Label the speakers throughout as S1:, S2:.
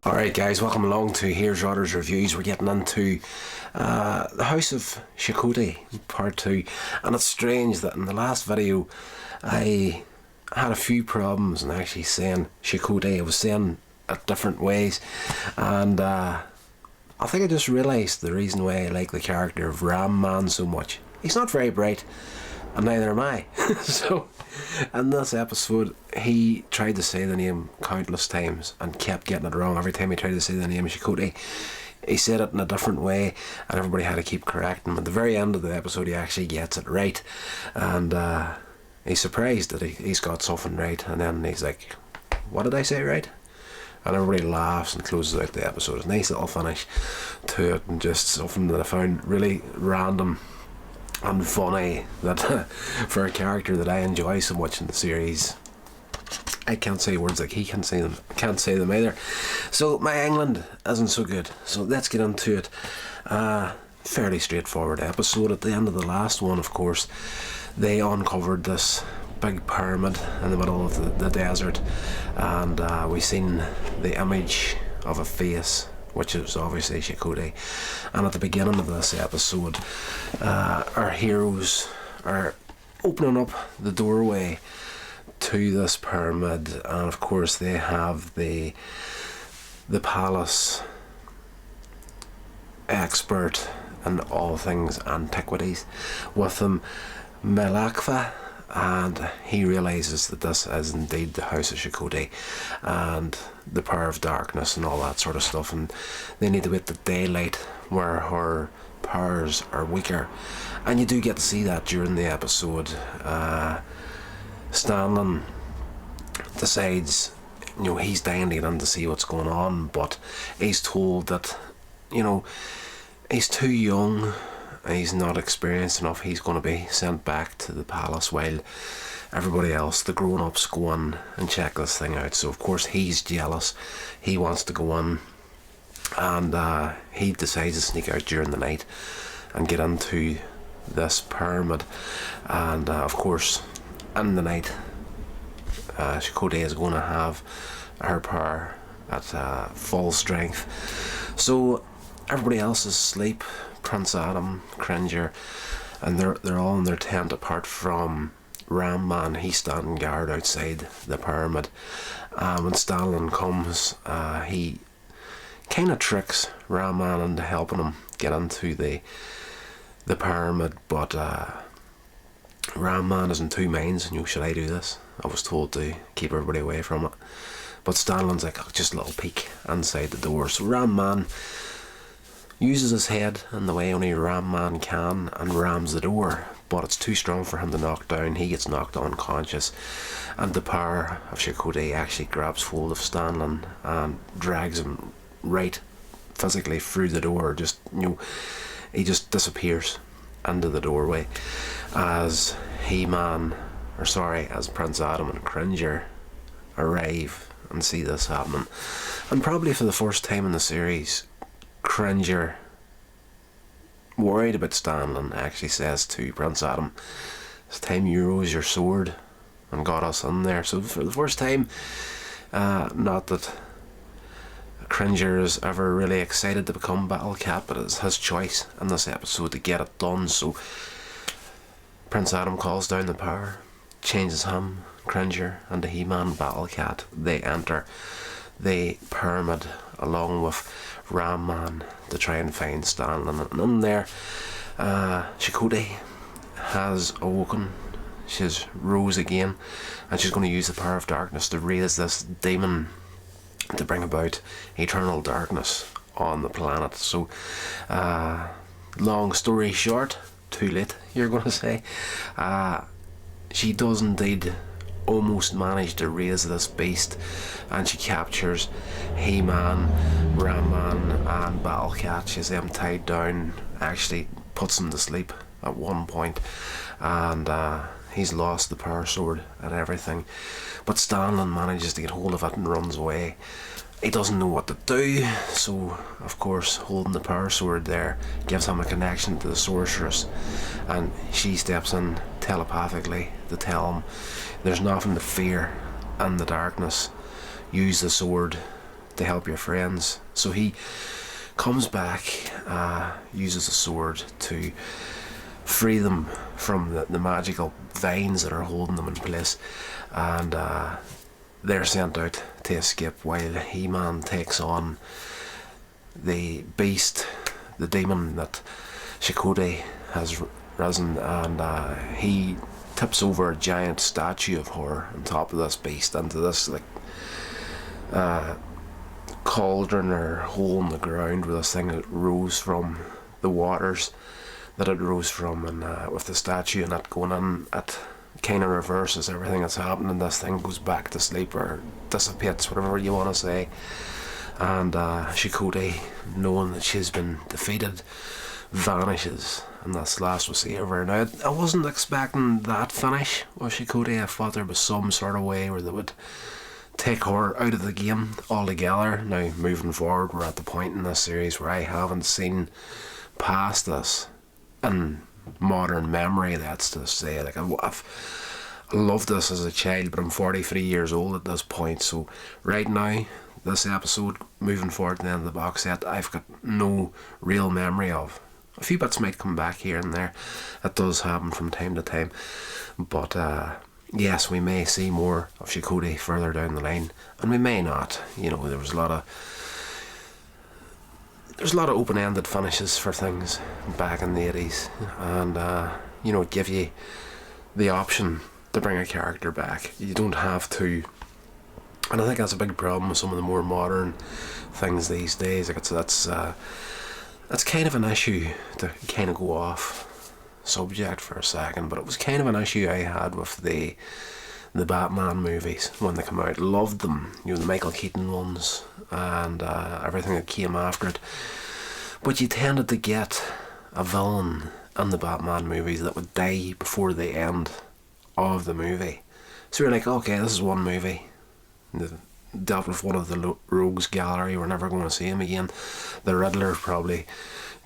S1: Alright guys, welcome along to Here's Rodder's Reviews. We're getting into the House of Shokoti part 2, and it's strange that in the last video I had a few problems in actually saying Shokoti. I was saying it different ways, and I think I just realised the reason why I like the character of Ram Man so much. He's not very bright, and neither am I. So in this episode he tried to say the name countless times and kept getting it wrong. Every time he tried to say the name Shokoti, he said it in a different way and everybody had to keep correcting him. At the very end of the episode he actually gets it right, and he's surprised that he's got something right, and then he's like, what did I say right? And everybody laughs and closes out the episode. It's a nice little finish to it, and just something that I found really random and funny, that for a character that I enjoy so much in the series. I can't say words like he can say them. I can't say them either. So my England isn't so good. So let's get into it. Fairly straightforward episode. At the end of the last one, of course, they uncovered this big pyramid in the middle of the desert, and we seen the image of a face, which is obviously Shokoti. And at the beginning of this episode, our heroes are opening up the doorway to this pyramid, and of course they have the palace expert in all things antiquities with them, Melakva, and he realises that this is indeed the House of Shokoti and the power of darkness and all that sort of stuff, and they need to wait the daylight where her powers are weaker. And you do get to see that during the episode. Stanley decides, he's dying to get in to see what's going on, but he's told that, he's too young, he's not experienced enough, he's going to be sent back to the palace while everybody else, the grown-ups, go on and check this thing out. So of course he's jealous, he wants to go on, and he decides to sneak out during the night and get into this pyramid. And of course in the night Shokoti is going to have her power at full strength. So everybody else is asleep, Prince Adam, Cringer, and they're all in their tent apart from Ram Man. He's standing guard outside the pyramid. When Stanley comes, he kind of tricks Ram Man into helping him get into the pyramid, but Ram Man is in two minds. Should I do this? I was told to keep everybody away from it, but Stanley's like, just a little peek inside the door. So Ram Man uses his head in the way only Ram Man can and rams the door, but it's too strong for him to knock down. He gets knocked unconscious, and the power of Shokoti actually grabs hold of Stanley and drags him right physically through the door. He just disappears into the doorway as as Prince Adam and Cringer arrive and see this happening. And probably for the first time in the series, Cringer, worried about Stanley, actually says to Prince Adam, it's time you rose your sword and got us in there. So for the first time, not that Cringer is ever really excited to become Battle Cat, but it's his choice in this episode to get it done. So Prince Adam calls down the power, changes him, Cringer, and the He-Man Battle Cat. They enter the pyramid along with Ram Man to try and find Stanley. And in there, Shokoti has awoken. She's rose again, and she's going to use the power of darkness to raise this demon to bring about eternal darkness on the planet. So long story short, too late you're going to say, she does indeed almost manage to raise this beast, and she captures He-Man, Ram Man and Battle Cat. She's them tied down, actually puts them to sleep at one point, and he's lost the power sword and everything, but Stanley manages to get hold of it and runs away. He doesn't know what to do, so of course holding the power sword there gives him a connection to the sorceress, and she steps in telepathically to tell him there's nothing to fear in the darkness. Use the sword to help your friends. So he comes back, uses a sword to free them from the magical vines that are holding them in place, and they're sent out to escape while He-Man takes on the beast, the demon that Shokoti has risen, and he tips over a giant statue of her on top of this beast into this like cauldron or hole in the ground where this thing that rose from the waters that it rose from, and with the statue and that going in, it kind of reverses everything that's happening. This thing goes back to sleep or dissipates, whatever you want to say, and Shokoti, knowing that she's been defeated, vanishes, and that's the last we see of her. Now, I wasn't expecting that finish with Shokoti. I thought there was some sort of way where they would take her out of the game altogether. Now, moving forward, we're at the point in this series where I haven't seen past this in modern memory. That's to say, like, I've loved this as a child, but I'm 43 years old at this point, so right now, this episode, moving forward to the end of the box set, I've got no real memory of. A few bits might come back here and there. It does happen from time to time, but yes, we may see more of Shokoti further down the line, and we may not. You know, there's a lot of open-ended finishes for things back in the 80s, and you know, give you the option to bring a character back. You don't have to, and I think that's a big problem with some of the more modern things these days. Like that's kind of an issue, to kind of go off subject for a second, but it was kind of an issue I had with the Batman movies when they come out. Loved them, you know, the Michael Keaton ones and everything that came after it. But you tended to get a villain in the Batman movies that would die before the end of the movie. So you're like, okay, this is one movie. Dealt with one of the rogues gallery, we're never going to see him again. The Riddler, probably,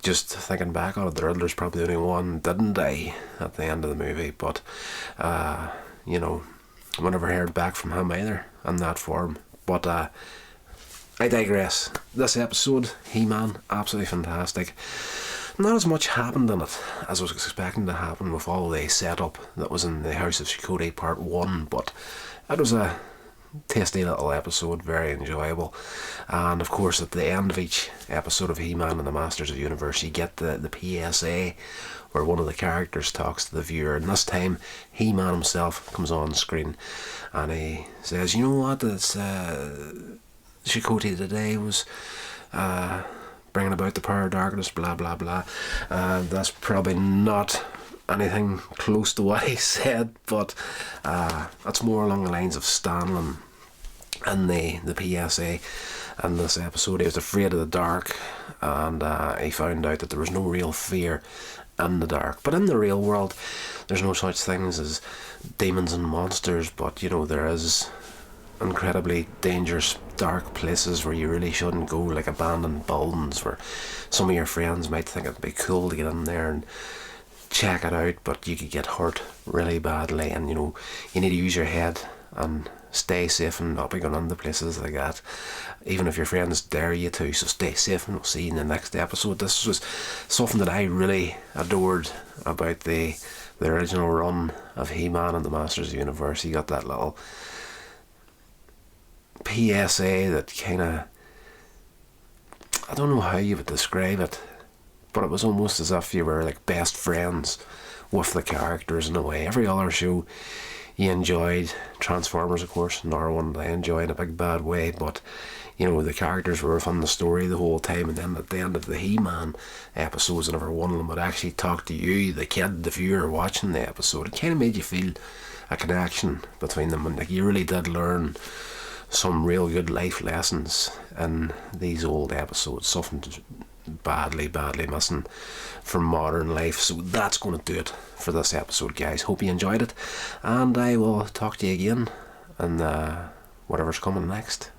S1: just thinking back on it, the Riddler's probably the only one didn't die at the end of the movie, but you know, we never heard back from him either in that form. But I digress. This episode, He-Man, absolutely fantastic. Not as much happened in it as I was expecting to happen with all the setup that was in the House of Shokoti Part 1, but it was a tasty little episode, very enjoyable. And of course, at the end of each episode of He-Man and the Masters of the Universe, you get the PSA where one of the characters talks to the viewer, and this time He-Man himself comes on screen and he says, you know what, it's Shokoti today was bringing about the power of darkness, blah blah blah. That's probably not anything close to what he said, but that's more along the lines of Stanley in the PSA in this episode. He was afraid of the dark, and he found out that there was no real fear in the dark. But in the real world, there's no such things as demons and monsters, but you know, there is incredibly dangerous dark places where you really shouldn't go, like abandoned buildings where some of your friends might think it'd be cool to get in there and check it out, but you could get hurt really badly, and you know, you need to use your head and stay safe and not be going into places like that, even if your friends dare you to. So stay safe, and we'll see you in the next episode. This was something that I really adored about the original run of He-Man and the Masters of the Universe. You got that little PSA that kind of, I don't know how you would describe it, but it was almost as if you were like best friends with the characters in a way. Every other show you enjoyed, Transformers of course, nor one I enjoy in a big bad way, but you know, the characters were within the story the whole time, and then at the end of the He-Man episodes, whenever one of them would actually talk to you, the kid, the viewer watching the episode, it kind of made you feel a connection between them, and like you really did learn some real good life lessons in these old episodes, something badly missing from modern life. So that's going to do it for this episode, guys. Hope you enjoyed it, and I will talk to you again in whatever's coming next.